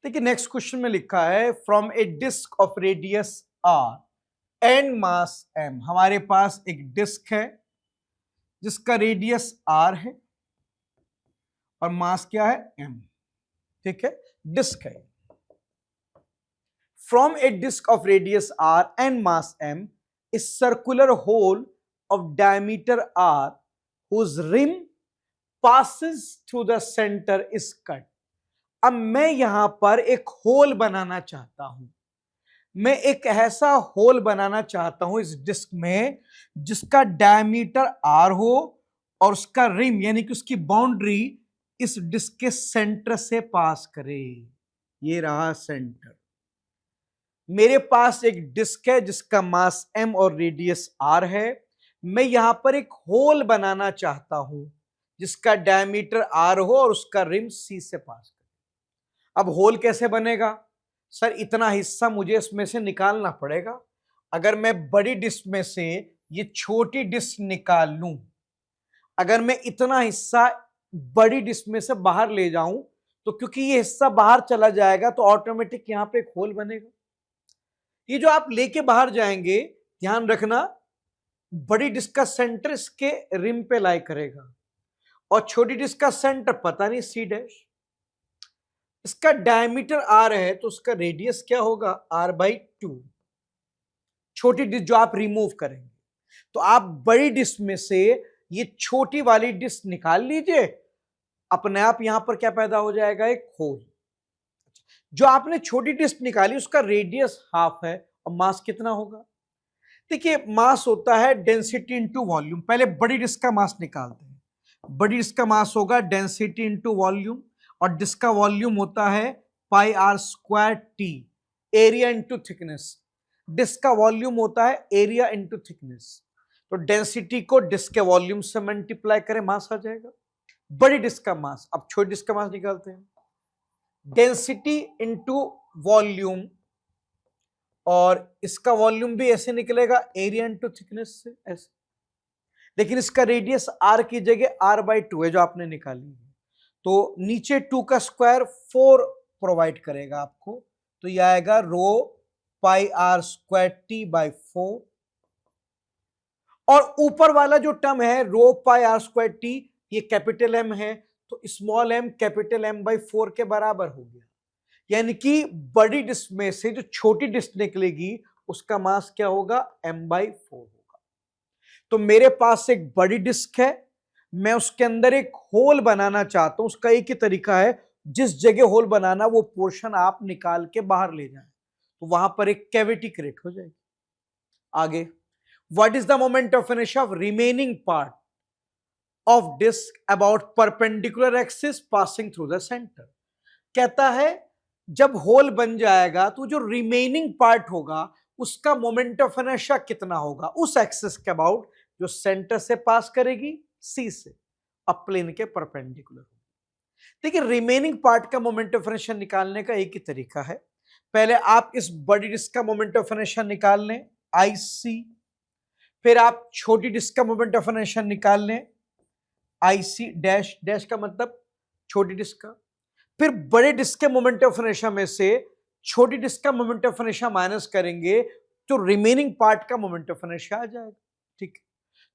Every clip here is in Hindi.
देखिए नेक्स्ट क्वेश्चन में लिखा है from a disc of radius R and mass M. हमारे पास एक डिस्क है जिसका रेडियस आर है और मास क्या है एम। ठीक है, डिस्क है। From a disc of radius R and mass M is circular hole of diameter R whose rim passes through the center is cut। अब मैं यहां पर एक होल बनाना चाहता हूं। मैं एक ऐसा होल बनाना चाहता हूं इस डिस्क में जिसका डायमीटर आर हो और उसका रिम यानी कि उसकी बाउंड्री इस डिस्क के सेंटर से पास करे। ये रहा सेंटर। मेरे पास एक डिस्क है जिसका मास एम और रेडियस आर है। मैं यहां पर एक होल बनाना चाहता हूं जिसका डायमीटर आर हो और उसका रिम सी से पास करे। अब होल कैसे बनेगा? सर इतना हिस्सा मुझे इसमें से निकालना पड़ेगा। अगर मैं बड़ी डिस्क में से ये छोटी डिस्क निकाल लूं, अगर मैं इतना हिस्सा बड़ी डिस्क में से बाहर ले जाऊं तो क्योंकि ये हिस्सा बाहर चला जाएगा तो ऑटोमेटिक यहां पे एक होल बनेगा। ये जो आप लेके बाहर जाएंगे, ध्यान रखना, बड़ी डिस्क का सेंटर इसके रिम पे लाई करेगा और छोटी डिस्क का सेंटर पता नहीं सी डैश। इसका डायमीटर आर है तो उसका रेडियस क्या होगा? R by 2। छोटी डिस्क जो आप रिमूव करेंगे तो आप बड़ी डिस्क में से ये छोटी वाली डिस्क निकाल लीजिए, अपने आप यहां पर क्या पैदा हो जाएगा? एक होल। जो आपने छोटी डिस्क निकाली उसका रेडियस हाफ है और मास कितना होगा? देखिए मास होता है डेंसिटी इंटू वॉल्यूम। पहले बड़ी डिस्क का मास निकालते हैं। बड़ी डिस्क का मास होगा डेंसिटी इंटू वॉल्यूम और डिस्क का वॉल्यूम होता है pi R square T. Area into thickness, disc का वॉल्यूम होता है एरिया इंटू थिकनेस। तो डेंसिटी को डिस्क के वॉल्यूम से मल्टीप्लाई करें, मास आ जाएगा। बड़ी डिस्क का मास। अब छोटी डिस्क का मास निकालते हैं। डेंसिटी इंटू वॉल्यूम और इसका वॉल्यूम भी ऐसे निकलेगा एरिया इंटू थिकनेस से ऐसे। लेकिन इसका रेडियस आर की जगह आर बाई 2 है जो आपने निकाली है, तो नीचे 2 का स्क्वायर 4 प्रोवाइड करेगा आपको। तो यह आएगा rho pi R square T by 4 और ऊपर वाला जो टर्म है rho pi R square T, ये कैपिटल एम है तो small M capital M by 4 के बराबर हो गया। यानी कि बड़ी डिस्क में से जो छोटी डिस्क निकलेगी उसका मास क्या होगा? एम बाई 4 होगा। तो मेरे पास एक बड़ी डिस्क है, मैं उसके अंदर एक होल बनाना चाहता हूं। उसका एक ही तरीका है, जिस जगह होल बनाना वो पोर्शन आप निकाल के बाहर ले जाएं तो वहां पर एक कैविटी क्रिएट हो जाएगी। आगे, what is the moment of inertia of remaining part of disc about perpendicular axis passing through the centre. कहता है जब होल बन जाएगा तो जो रिमेनिंग पार्ट होगा उसका मोमेंट ऑफ इनर्शिया कितना होगा उस एक्सिस के अबाउट जो सेंटर से पास करेगी सी से अब प्लेन के परपेंडिकुलर। देखिए रिमेनिंग पार्ट का मोमेंट ऑफ इनर्शिया निकालने का एक ही तरीका है। पहले आप इस बड़ी डिस्क का मोमेंट ऑफ इनर्शिया निकाल लें आई सी, फिर आप छोटी डिस्क का मोमेंट ऑफ इनर्शिया निकाल लें आई सी डैश डैश का मतलब छोटी डिस्क का, फिर बड़े डिस्क के मोमेंट ऑफ इनर्शिया में से छोटी डिस्क का मोमेंट ऑफ इनर्शिया माइनस करेंगे तो रिमेनिंग पार्ट का मोमेंट ऑफ इनर्शिया आ जाएगा। ठीक,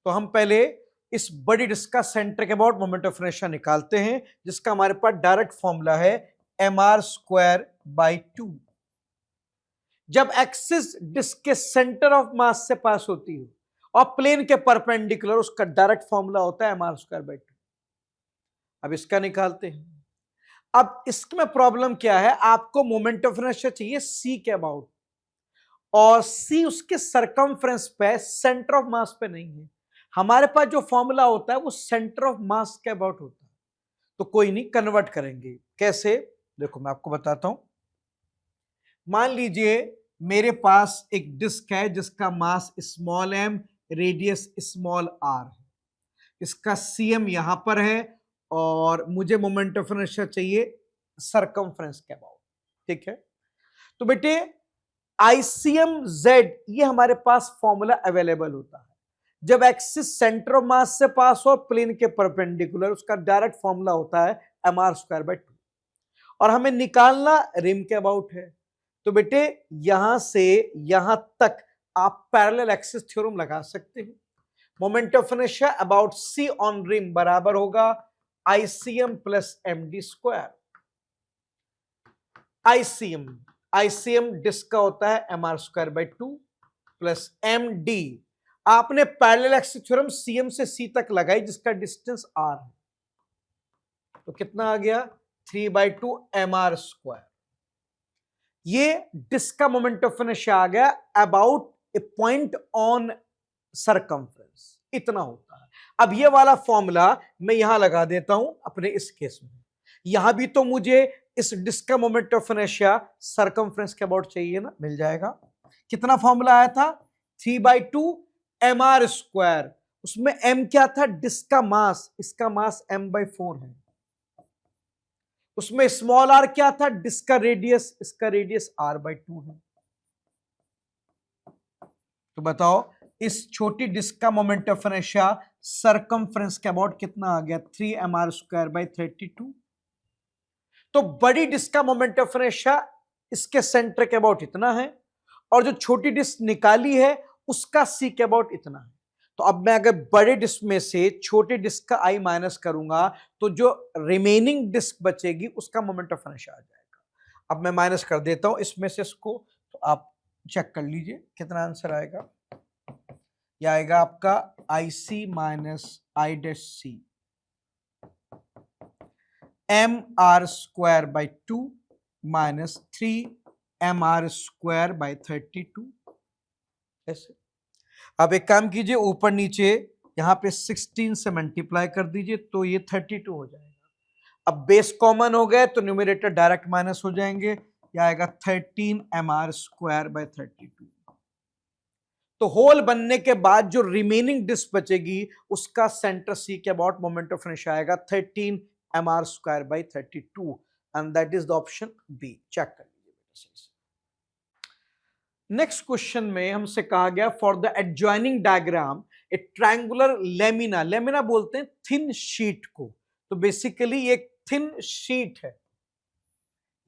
तो हम पहले इस बड़ी डिस्क का सेंटर के अबाउट मोमेंट ऑफ इनर्शिया निकालते हैं जिसका हमारे पास डायरेक्ट फॉर्मूला है एम आर स्क्वायर बाई 2। जब एक्सिस डिस्क के सेंटर ऑफ मास से पास होती है और प्लेन के परपेंडिकुलर, उसका डायरेक्ट फॉर्मूला होता है एम आर स्क्वायर बाई 2। अब इसका निकालते हैं। अब इसमें प्रॉब्लम क्या है? आपको मोमेंट ऑफ इनर्शिया चाहिए सी के अबाउट और सी उसके सरकमफ्रेंस पे, सेंटर ऑफ मास पे नहीं है। हमारे पास जो फॉर्मूला होता है वो सेंटर ऑफ मास के अबाउट होता है। तो कोई नहीं, कन्वर्ट करेंगे। कैसे? देखो मैं आपको बताता हूं। मान लीजिए मेरे पास एक डिस्क है जिसका mass small M, radius small R है। इसका सीएम यहां पर है और मुझे मोमेंट ऑफ इनर्शिया चाहिए सरकमफ्रेंस के अबाउट। ठीक है, तो बेटे आईसीएम जेड ये हमारे पास फॉर्मूला अवेलेबल होता है जब एक्सिस सेंटर ऑफ मास से पास हो प्लेन के परपेंडिकुलर, उसका डायरेक्ट फॉर्मूला होता है एम आर स्क्वायर बाई 2। और हमें निकालना रिम के अबाउट है। तो बेटे यहां से यहां तक आप पैरेलल एक्सिस थ्योरम लगा सकते हो। Moment of inertia about C on rim बराबर होगा ICM plus MD square. ICM disk का होता है MR square by 2 plus MD, आपने पैरेलल एक्सिस थ्योरम सीएम से सी तक लगाई जिसका डिस्टेंस आर है, तो कितना आ गया 3/2 एमआर स्क्वायर। ये डिस्क का मोमेंट ऑफ इनर्शिया आ गया about A point on circumference, इतना होता है। अब ये वाला फॉर्मूला मैं यहां लगा देता हूं अपने इस केस में। यहां भी तो मुझे इस डिस्क का मोमेंट ऑफ इनर्शिया सरकमफ्रेंस के अबाउट चाहिए ना, मिल जाएगा। कितना फॉर्मूला आया था 3/2 एमआर स्क्वायर, उसमें एम क्या था डिस्क का मास, इसका मास m/4 है। उसमें स्मॉल आर क्या था डिस्क का रेडियस, इसका रेडियस r/2 है। तो बताओ इस छोटी डिस्क का मोमेंट ऑफ इनर्शिया सरकमफ्रेंस के अबाउट कितना आ गया 3mr²/32। तो बड़ी डिस्क का मोमेंट ऑफ इनर्शिया इसके सेंटर के अबाउट इतना है, और जो छोटी डिस्क निकाली है उसका सी के अबाउट इतना है। तो अब मैं अगर बड़े डिस्क में से छोटे डिस्क का आई माइनस करूंगा तो जो रिमेनिंग डिस्क बचेगी उसका मोमेंट ऑफ इनर्शिया आ जाएगा। अब मैं माइनस कर देता हूं इसमें से इसको, तो आप चेक कर लीजिए कितना आंसर आएगा। यह आएगा आपका IC minus I' mr²/2 minus 3mr²/32 ऐसे। अब एक काम कीजिए ऊपर नीचे यहां पे 16 से मल्टीप्लाई कर दीजिए तो ये 32 हो जाएगा। अब बेस कॉमन हो गए तो न्यूमरेटर डायरेक्ट माइनस हो जाएंगे, यह आएगा 13mr²/32। तो होल बनने के बाद जो रिमेनिंग डिस्क बचेगी उसका सेंटर सी के अबाउट मोमेंट ऑफ इनर्शिया आएगा 13mr²/32 and that is the option B. Check कर लीजिए। नेक्स्ट क्वेश्चन में हमसे कहा गया for the adjoining diagram a triangular lamina, lamina बोलते हैं थिन शीट को, तो बेसिकली ये थिन शीट है,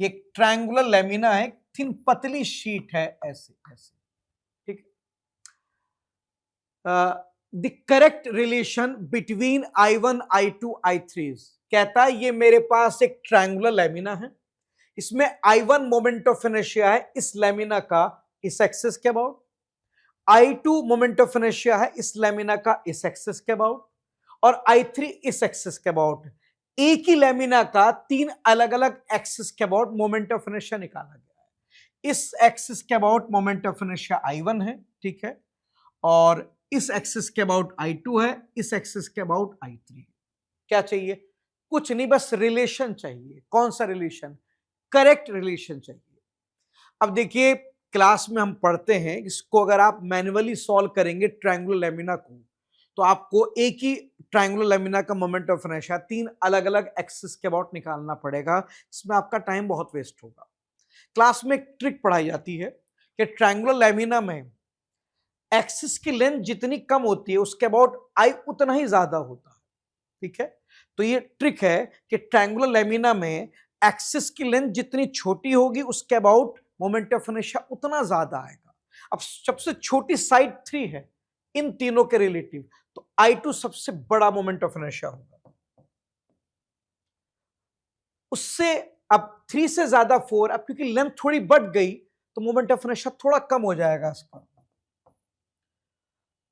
ये ट्रायंगुलर लेमिना है, थिन पतली शीट है ऐसे ऐसे, ठीक है। The correct relation between I1 I2 I3 कहता है ये मेरे पास एक ट्रायंगुलर लेमिना है, इसमें I1 मोमेंट ऑफ इनर्शिया है इस लेमिना का इस एक्सिस के about, I2 moment of inertia है इस लेमिना का इस एक्सिस के अबाउट, और I3 इस एक्सिस के अबाउट। एक ही लेमिना का तीन अलग अलग एक्सिस के अबाउट मोमेंट ऑफ इनर्शिया निकाला गया है। इस एक्सिस के about moment of inertia I1 है, ठीक है, और इस एक्सिस के अबाउट I2 है, इस एक्सिस के अबाउट I3। क्या चाहिए? कुछ नहीं, बस रिलेशन चाहिए। कौन सा रिलेशन? करेक्ट रिलेशन चाहिए। अब देखिए क्लास में हम पढ़ते हैं, इसको अगर आप मैन्युअली सॉल्व करेंगे ट्रायंगुलर लेमिना को, तो आपको एक ही ट्रायंगुलर लेमिना का मोमेंट ऑफ इनर्शिया तीन अलग अलग एक्सिस के अबाउट निकालना पड़ेगा, इसमें आपका टाइम बहुत वेस्ट होगा। क्लास में एक ट्रिक पढ़ाई जाती है कि ट्रायंगुलर लेमिना में एक्सिस की लेंथ जितनी कम होती है उसके अबाउट आई उतना ही ज्यादा होता है, ठीक है। तो ये ट्रिक है कि ट्रायंगुलर लेमिना में एक्सिस की लेंथ जितनी छोटी होगी उसके अबाउट मोमेंट ऑफ इनर्शिया उतना ज्यादा आएगा। अब सबसे छोटी साइड 3 है इन तीनों के रिलेटिव, तो I2 सबसे बड़ा मोमेंट ऑफ इनर्शिया होगा, उससे अब 3 से ज्यादा 4, अब क्योंकि लेंथ थोड़ी बढ़ गई तो मोमेंट ऑफ इनर्शिया थोड़ा कम हो जाएगा इसका।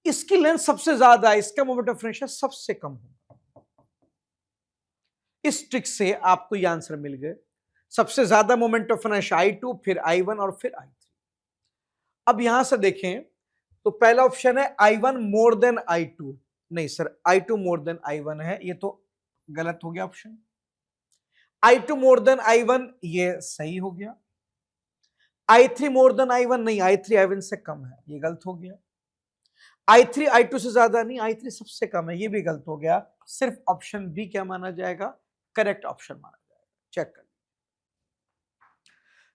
इसकी लेंथ सबसे ज्यादा है, इसका मोमेंट ऑफ इनर्शिया सबसे कम होगा। इस ट्रिक से आपको ये आंसर मिल गए, सबसे ज्यादा मोमेंट ऑफ इनर्शिया I2, फिर I1 और फिर I3। अब यहां से देखें तो पहला ऑप्शन है I1 मोर देन I2, नहीं sir I2 more than I1 है, ये तो गलत हो गया option. I2 more than I1 ये सही हो गया। I3 मोर देन I1 नहीं, I3 I1 से कम है, ये गलत हो गया। I3 I2 से ज्यादा नहीं, I3 सबसे कम है, ये भी गलत हो गया। सिर्फ ऑप्शन बी क्या माना जाएगा? करेक्ट ऑप्शन माना जाएगा। चेक कर।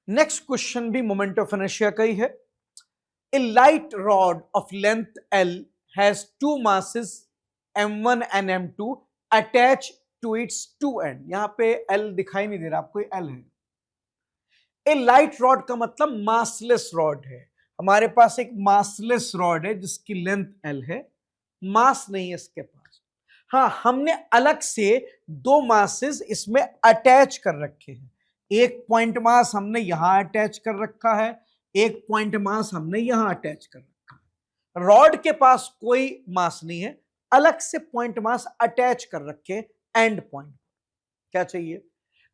नेक्स्ट क्वेश्चन भी मोमेंट ऑफ इनर्शिया का ही है। A light rod of length L has two masses M1 and M2 attach to its two end. यहां पे L दिखाई नहीं दे रहा आपको, L है, ए लाइट रॉड का मतलब मासलेस रॉड है। हमारे पास एक मासलेस रॉड है जिसकी लेंथ L है, मास नहीं है इसके पास। हाँ, हमने अलग से दो मासेस इसमें अटैच कर रखे हैं। एक पॉइंट मास हमने यहां अटैच कर रखा है, एक पॉइंट मास हमने यहां अटैच कर रखा है। रॉड के पास कोई मास नहीं है, अलग से पॉइंट मास अटैच कर रखे एंड पॉइंट। क्या चाहिए?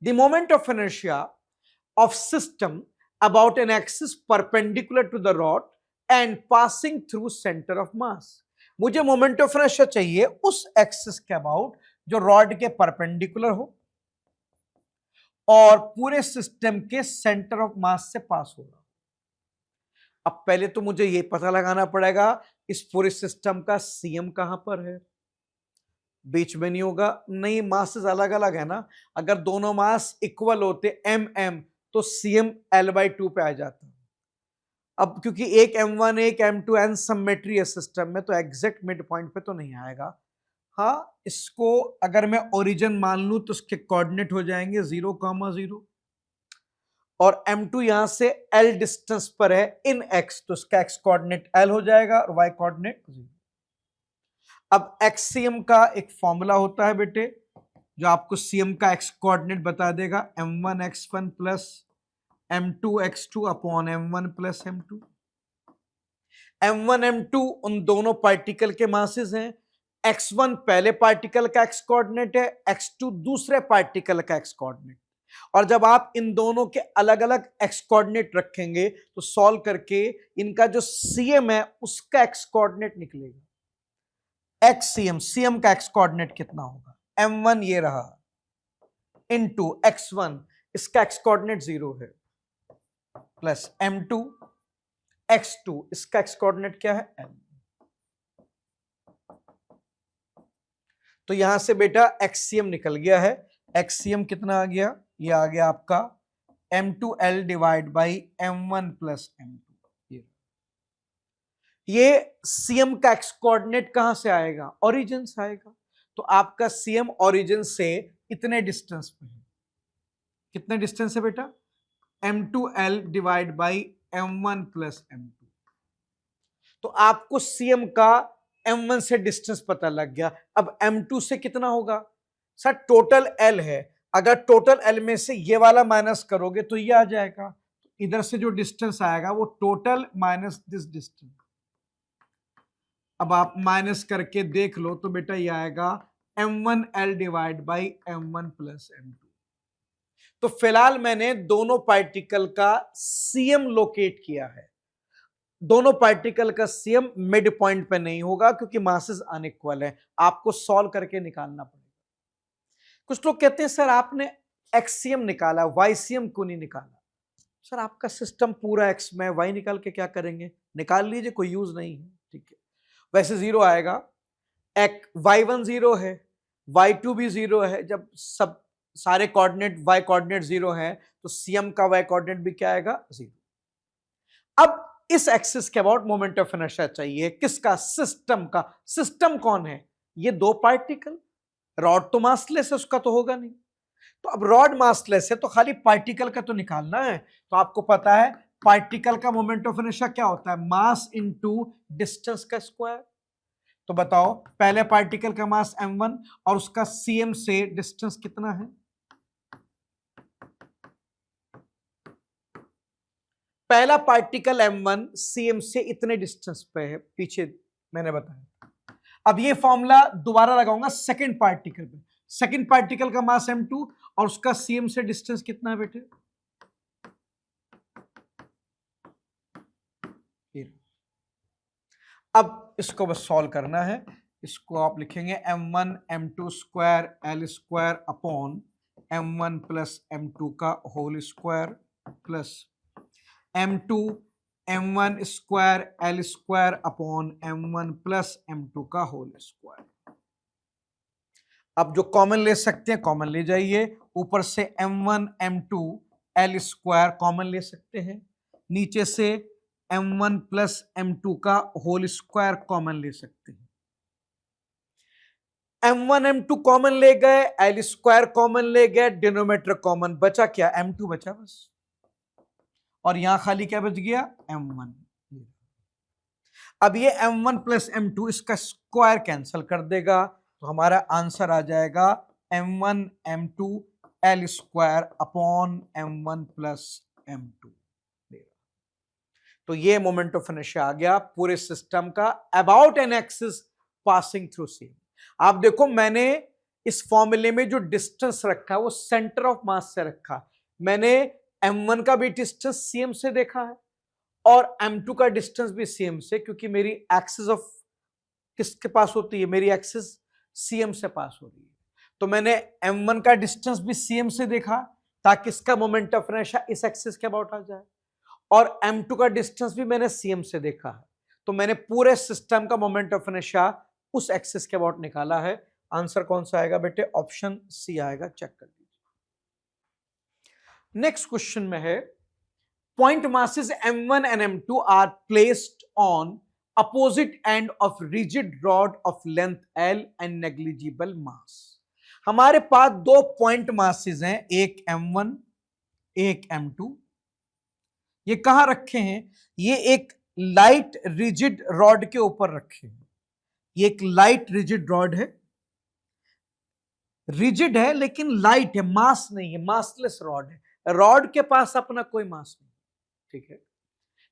The moment of inertia of system about an axis perpendicular to the rod and passing through center of mass। मुझे मोमेंट ऑफ इनर्शिया चाहिए उस एक्सिस के अबाउट जो रॉड के परपेंडिकुलर हो और पूरे सिस्टम के सेंटर ऑफ मास से पास हो रहा हो। अब पहले तो मुझे यह पता लगाना पड़ेगा इस पूरे सिस्टम का सीएम कहां पर है। बीच में नहीं होगा, नहीं, मासेस अलग अलग है ना। अगर दोनों मास इक्वल होते एम एम तो सीएम L/2 पे आ जाता। अब क्योंकि एक M1 एक M2 एन सिमेट्री है सिस्टम में, तो एग्जैक्ट मिड पॉइंट पे तो नहीं आएगा। हाँ, इसको अगर मैं ओरिजिन मान लूं तो उसके कोऑर्डिनेट हो जाएंगे 0,0 और M2 यहां से L डिस्टेंस पर है इन X, तो उसका X कोऑर्डिनेट L हो जाएगा और Y कोऑर्डिनेट 0। अब XCM का एक फॉर्मूला होता है बेटे जो आपको CM का X कोऑर्डिनेट बता देगा, M1 X1 plus M2 X2 upon M1 plus M2। M1 M2 उन दोनों पार्टिकल के मासेस हैं। X1 पहले पार्टिकल का X कोऑर्डिनेट है, X2 दूसरे पार्टिकल का X कोऑर्डिनेट। और जब आप इन दोनों के अलग अलग X कोऑर्डिनेट रखेंगे तो सॉल्व करके इनका जो CM है उसका X कोऑर्डिनेट निकलेगा। XCM, CM का X कोऑर्डिनेट कितना होगा? M1 ये रहा इनटू X1, इसका X कोऑर्डिनेट 0 है, प्लस M2 X2, इसका X कोऑर्डिनेट क्या है? L। तो यहां से बेटा XCM निकल गया है। XCM कितना आ गया? ये आ गया आपका M2L divide by M1 plus M2। ये CM का X कोऑर्डिनेट कहां से आएगा? ओरिजिन से आएगा। तो आपका CM ओरिजिन से इतने डिस्टेंस पे है। कितने डिस्टेंस है बेटा? M2L divide by M1 plus M2। तो आपको CM का M1 से डिस्टेंस पता लग गया। अब M2 से कितना होगा? सर टोटल L है, अगर टोटल L में से ये वाला माइनस करोगे तो ये आ जाएगा। इधर से जो डिस्टेंस आएगा वो टोटल माइनस दिस डिस्टेंस। अब आप माइनस करके देख लो तो बेटा ये आएगा M1L divide by M1 plus M2। तो फिलहाल मैंने दोनों पार्टिकल का CM लोकेट किया है। दोनों पार्टिकल का CM मिड पॉइंट पे नहीं होगा क्योंकि मासेस अनइक्वल है, आपको सॉल्व करके निकालना पड़ेगा। कुछ लोग कहते हैं सर आपने XCM निकाला, YCM क्यों नहीं निकाला? सर आपका सिस्टम पूरा X में, Y निकाल के क्या करेंगे? निकाल लीजिए, कोई यूज नहीं है, ठीक है। वैसे 0 आएगा, Y1 0 है, Y2 भी 0 है। जब सब सारे कोऑर्डिनेट Y कोऑर्डिनेट 0 है तो CM का Y कोऑर्डिनेट भी क्या आएगा? 0। अब इस एक्सिस के अबाउट मोमेंट ऑफ इनर्शिया चाहिए किसका? सिस्टम का। सिस्टम कौन है? ये दो पार्टिकल। रॉड तो मासलेस है, उसका तो होगा नहीं। तो अब रॉड मासलेस है तो खाली पार्टिकल का तो निकालना है। तो आपको पता है पार्टिकल का मोमेंट ऑफ इनर्शिया क्या होता है? मास इनटू डिस्टेंस का स्क्वायर। तो बताओ, पहले पार्टिकल का मास M1 और उसका CM से डिस्टेंस कितना है? पहला पार्टिकल M1 CM से इतने डिस्टेंस पे है, पीछे मैंने बताया। अब ये फॉर्मूला दोबारा लगाऊंगा सेकंड पार्टिकल पे। सेकंड पार्टिकल का मास M2 और उसका CM से डिस्टेंस कितना है बेटे? अब इसको बस सॉल्व करना है। इसको आप लिखेंगे M1 M2 square L square upon M1 plus M2 का whole square plus M2 M1 square L square upon M1 plus M2 का होल स्क्वायर। अब जो कॉमन ले सकते हैं कॉमन ले जाइए, ऊपर से M1 M2 L square common ले सकते हैं, नीचे से M1 प्लस M2 का होल स्क्वायर कॉमन ले सकते हैं। M1 M2 कॉमन ले गए, L स्क्वायर कॉमन ले गए, डिनोमिनेटर कॉमन बचा क्या? M2 बचा बस। और यहां खाली क्या बच गया, m1। अब ये m1 प्लस m2 इसका स्क्वायर कैंसिल कर देगा, तो हमारा आंसर आ जाएगा m1 m2 l square upon m1 plus m2। तो ये मोमेंट ऑफ इनर्शिया आ गया पूरे सिस्टम का about an axis passing through seam. आप देखो मैंने इस फॉर्मूले में जो डिस्टेंस रखा है वो सेंटर ऑफ मास से रखा। मैंने m1 का भी डिस्टेंस सीएम से देखा है और m2 का डिस्टेंस भी सीएम से, क्योंकि मेरी एक्सिस ऑफ किसके पास होती है, मेरी एक्सिस सीएम से पास हो रही है। तो मैंने m1 का डिस्टेंस भी सीएम से देखा ताकि इसका मोमेंट ऑफ इनर्शिया इस एक्सिस के अबाउट आ जाए, और m2 का डिस्टेंस भी मैंने सीएम से देखा है। तो मैंने पूरे सिस्टम का मोमेंट ऑफ इनर्शिया उस एक्सिस के अबाउट निकाला है। आंसर कौन सा आएगा बेटे, ऑप्शन सी आएगा, चेक कर लीजिए। नेक्स्ट क्वेश्चन में है point masses m1 and m2 are placed on opposite end of rigid rod of length l and negligible mass। हमारे पास दो पॉइंट मासेस हैं, एक m1 एक m2। ये कहां रखे हैं, ये एक लाइट रिजिड रॉड के ऊपर रखे हैं। ये एक लाइट रिजिड रॉड है, रिजिड है लेकिन लाइट है, मास नहीं है, मासलेस रॉड है। रॉड के पास अपना कोई मास नहीं, ठीक है।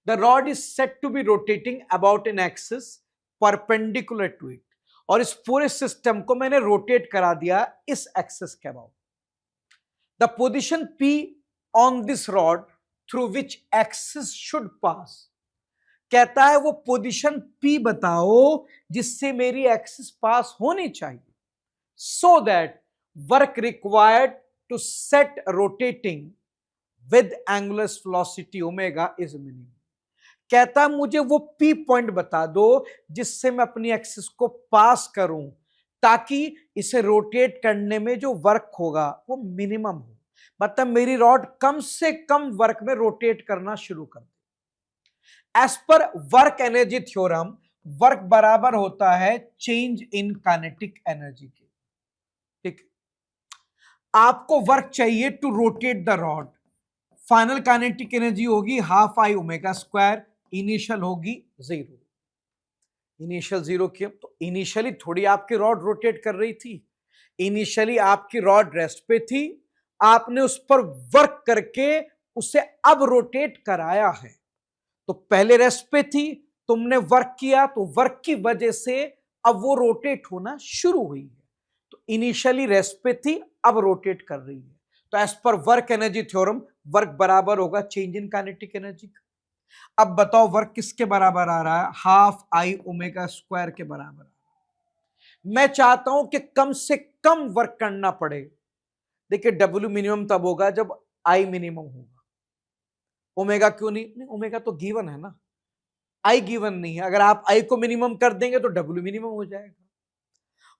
The rod is set to be rotating about an axis perpendicular to इट, और इस पूरे सिस्टम को मैंने रोटेट करा दिया इस एक्सिस के about. The position P on this rod through which axis should pass, कहता है वो पोजीशन P बताओ जिससे मेरी एक्सिस पास होनी चाहिए, so that work required to set rotating with angular velocity omega is minimum. कहता मुझे वो P पॉइंट बता दो जिससे मैं अपनी एक्सिस को पास करूं ताकि इसे रोटेट करने में जो वर्क होगा वो मिनिमम हो, मतलब मेरी रॉड कम से कम वर्क में रोटेट करना शुरू कर दे। As per work energy theorem, work बराबर होता है चेंज इन काइनेटिक एनर्जी के, ठीक। आपको वर्क चाहिए to rotate the rod, final kinetic energy होगी half I omega square, initial होगी 0। इनिशियल 0 की, तो इनिशियली थोड़ी आपकी रॉड रोटेट कर रही थी, इनिशियली आपकी रॉड रेस्ट पे थी, आपने उस पर वर्क करके उसे अब रोटेट कराया है। तो पहले रेस्ट पे थी, तुमने वर्क किया, तो वर्क की वजह से अब वो रोटेट होना शुरू हुई है। तो इनिशियली रेस्ट पे थी, अब रोटेट कर रही है। तो as per work energy theorem work बराबर होगा चेंज इन काइनेटिक एनर्जी का। अब बताओ वर्क किसके बराबर आ रहा है, हाफ आई ओमेगा स्क्वायर के बराबर। मैं चाहता हूं कि कम से कम वर्क करना पड़े। देखिए W मिनिमम तब होगा जब I मिनिमम होगा, ओमेगा क्यों नहीं, ओमेगा तो गिवन है ना, I गिवन नहीं है। अगर आप I को मिनिमम कर देंगे तो W मिनिमम हो जाएगा।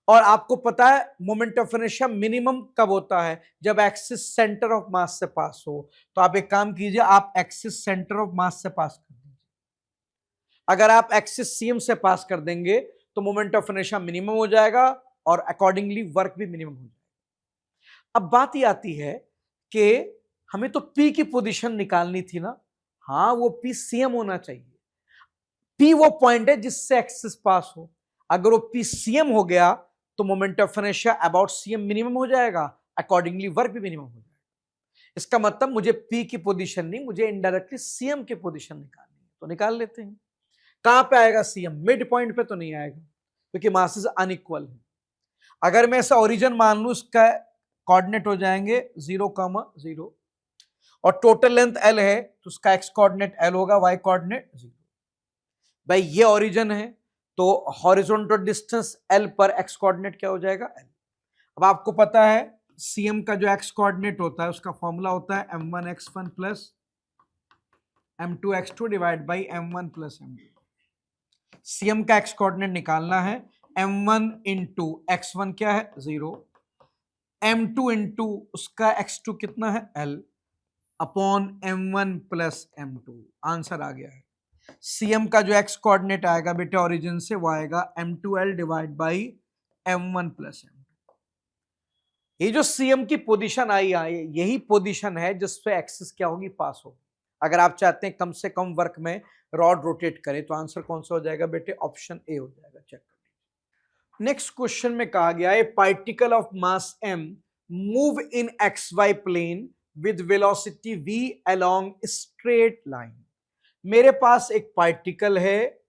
और आपको पता है मोमेंट ऑफ इनर्शिया मिनिमम कब होता है, जब एक्सिस सेंटर ऑफ मास से पास हो। तो आप एक काम कीजिए, आप एक्सिस सेंटर ऑफ मास से पास कर दीजिए। अगर आप एक्सिस सीएम से पास कर देंगे तो मोमेंट ऑफ इनर्शिया मिनिमम हो जाएगा और अकॉर्डिंगली वर्क भी मिनिमम हो जाएगा। अब बात ये आती है कि हमें तो P की पोजीशन निकालनी थी ना, हाँ वो P सीएम होना चाहिए। P वो पॉइंट है जिससे एक्सिस पास हो, अगर वो P सीएम हो गया तो moment of inertia about CM minimum हो जाएगा, अकॉर्डिंगली वर्क भी मिनिमम हो जाएगा। इसका मतलब मुझे P की पोजीशन नहीं, मुझे इनडायरेक्टली सीएम की पोजीशन निकालनी है, तो निकाल लेते हैं। कहां पे आएगा सीएम, मिड पॉइंट पे तो नहीं आएगा क्योंकि मासेस अनइक्वल है। अगर मैं ऐसा ओरिजिन मान लूं, इसका कोऑर्डिनेट हो जाएंगे 0,0 और टोटल लेंथ L है तो उसका x कोऑर्डिनेट L होगा, y कोऑर्डिनेट 0। भाई ये ओरिजिन है तो हॉरिजॉन्टल डिस्टेंस L पर x कोऑर्डिनेट क्या हो जाएगा, L। अब आपको पता है सीएम का जो x कोऑर्डिनेट होता है उसका फॉर्मूला होता है m1x1 plus m2x2 divide by m1 plus m2। CM का x कोऑर्डिनेट निकालना है, m1 इंटू x1 क्या है 0, m2 इंटू उसका x2 कितना है L upon m1 plus m2। Answer आ गया है। सीएम का जो x कोऑर्डिनेट आएगा बेटे ओरिजिन से वो आएगा m2L divide by m1 plus m2। ये जो सीएम की पोजीशन आई है यही पोजीशन है जिस पे एक्सिस क्या होगी, पास होगी। अगर आप चाहते हैं कम से कम वर्क में रॉड रोटेट करे तो आंसर कौन सा हो जाएगा बेटे, ऑप्शन ए हो जाएगा। चेक कर नेक्स्ट क्वेश्चन में कहा गया है particle of mass m move in xy plane with velocity v along straight line. मेरे पास एक पार्टिकल है,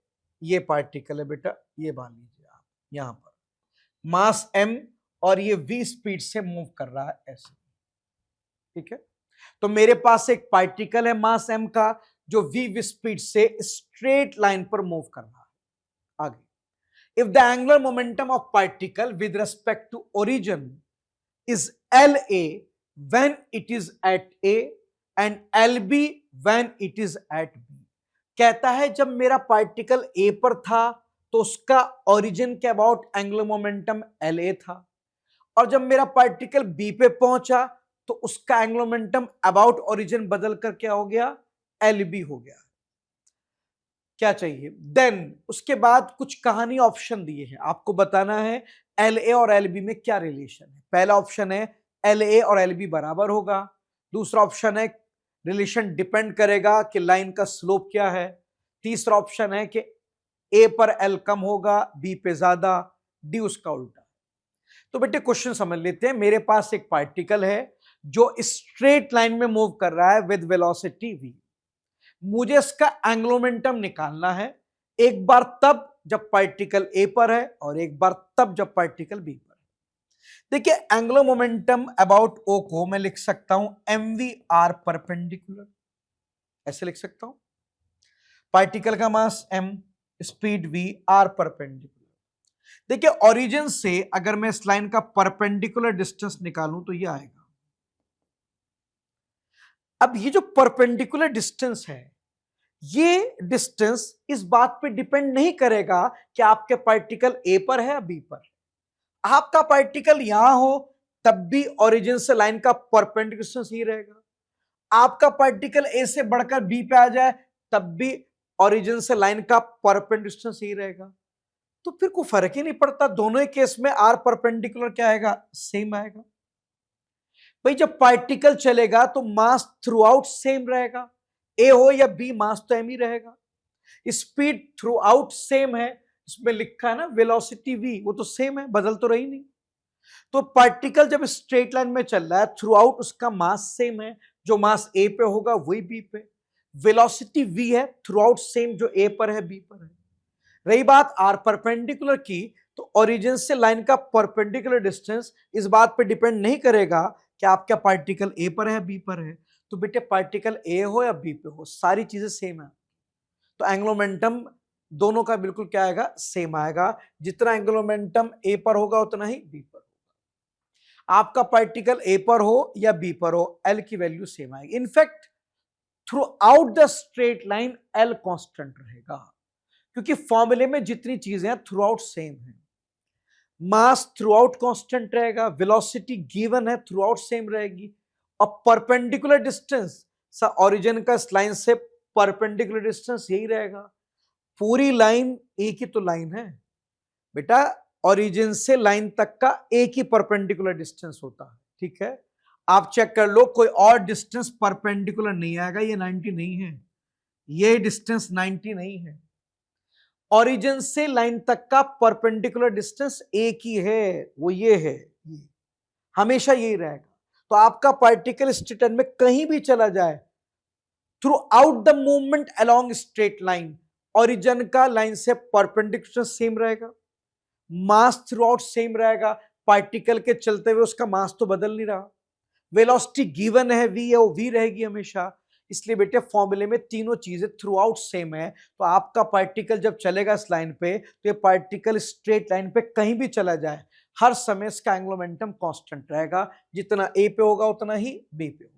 ये पार्टिकल है बेटा, ये मान लीजिए आप यहां पर मास m और ये v स्पीड से मूव कर रहा है ऐसे, ठीक है। तो मेरे पास एक पार्टिकल है मास m का जो v स्पीड से स्ट्रेट लाइन पर मूव कर रहा है। आगे, if the angular momentum of particle with respect to origin is LA when it is at A and LB when it is at B। कहता है जब मेरा पार्टिकल A पर था तो उसका ओरिजिन के अबाउट एंगुलर मोमेंटम LA था, और जब मेरा पार्टिकल B पे पहुंचा तो उसका एंगुलर मोमेंटम अबाउट ओरिजिन बदल कर क्या हो गया, LB हो गया। क्या चाहिए देन, उसके बाद कुछ कहानी ऑप्शन दिए हैं, आपको बताना है LA और LB में क्या रिलेशन है। पहला ऑप्शन है LA और LB बराबर होगा, दूसरा ऑप्शन है रिलेशन डिपेंड करेगा कि लाइन का स्लोप क्या है, तीसरा ऑप्शन है कि A पर L कम होगा B पे ज्यादा, D उसका उल्टा। तो बेटे क्वेश्चन समझ लेते हैं। मेरे पास एक पार्टिकल है जो स्ट्रेट लाइन में मूव कर रहा है विद वेलोसिटी v। मुझे इसका एंगुलर मोमेंटम निकालना है, एक बार तब जब पार्टिकल A पर है और एक बार तब जब पार्टिकल B पर है। देखिए एंगुलर मोमेंटम अबाउट O को मैं लिख सकता हूं mv r परपेंडिकुलर, ऐसे लिख सकता हूं। पार्टिकल का मास m, speed v, r perpendicular. देखिए ओरिजिन से अगर मैं इस लाइन का परपेंडिकुलर डिस्टेंस निकालूं तो ये आएगा। अब ये जो परपेंडिकुलर डिस्टेंस है, ये डिस्टेंस इस बात पे डिपेंड नहीं करेगा कि आपके पार्टिकल A पर है या B पर। आपका पार्टिकल यहां हो तब भी ओरिजिन से लाइन का परपेंडिकुलर डिस्टेंस ही रहेगा, आपका पार्टिकल A से बढ़कर B पे आ जाए तब भी ओरिजिन से लाइन का परपेंडिकुलर डिस्टेंस ही रहेगा। तो फिर कोई फर्क ही नहीं पड़ता, दोनों ही केस में r परपेंडिकुलर क्या आएगा, सेम आएगा। भाई जब पार्टिकल चलेगा तो मास थ्रू आउट सेम रहेगा, A हो या B मास तो m ही रहेगा। स्पीड थ्रू आउट सेम है, इसमें लिखा है ना वेलोसिटी v, वो तो सेम है, बदल तो रही नहीं। तो पार्टिकल जब स्ट्रेट लाइन में चल रहा है थ्रू आउट उसका मास सेम है, जो मास A पे होगा वही B पे। वेलोसिटी v है, थ्रू आउट सेम, जो A पर है B पर है। रही बात r परपेंडिकुलर की, तो ओरिजिन से लाइन का परपेंडिकुलर डिस्टेंस इस बात पे डिपेंड नहीं करेगा कि आपका पार्टिकल A पर है B पर है। तो बेटे पार्टिकल A हो या B पे हो सारी चीजें सेम है, तो एंगुलर मोमेंटम दोनों का बिल्कुल क्या आएगा, सेम आएगा। जितना एंगुलर मोमेंटम A पर होगा उतना ही B पर होगा। आपका पार्टिकल A पर हो या B पर हो L की वैल्यू सेम आएगी। In fact through out the straight line L constant रहेगा, क्योंकि फॉर्मूले में जितनी चीजें हैं थ्रू आउट सेम है। मास थ्रू आउट कांस्टेंट रहेगा, वेलोसिटी गिवन है थ्रू आउट सेम रहेगी, और परपेंडिकुलर डिस्टेंस ओरिजिन का इस लाइन से परपेंडिकुलर डिस्टेंस यही रहेगा। पूरी लाइन एक ही तो लाइन है बेटा, ओरिजिन से लाइन तक का एक ही परपेंडिकुलर डिस्टेंस होता है, ठीक है। आप चेक कर लो, कोई और डिस्टेंस परपेंडिकुलर नहीं आएगा, ये 90 नहीं है, ये डिस्टेंस 90 नहीं है। ओरिजिन से लाइन तक का परपेंडिकुलर डिस्टेंस एक ही है, वो ये है, ये हमेशा यही रहेगा। तो आपका पार्टिकल स्ट्रेट लाइन में कहीं भी चला जाए, through out the movement along straight line origin का लाइन से परपेंडिकुलर सेम रहेगा, मास थ्रू आउट सेम रहेगा। पार्टिकल के चलते हुए उसका मास तो बदल नहीं रहा, वेलोसिटी गिवन है v है, वो v रहेगी हमेशा। इसलिए बेटे फॉर्मूले में तीनों चीजें थ्रू आउट सेम है। तो आपका पार्टिकल जब चलेगा इस लाइन पे, तो ये पार्टिकल स्ट्रेट लाइन पे कहीं भी चला जाए हर समय इसका एंगुलर मोमेंटम कांस्टेंट रहेगा, जितना A पे होगा उतना ही B पे होगा।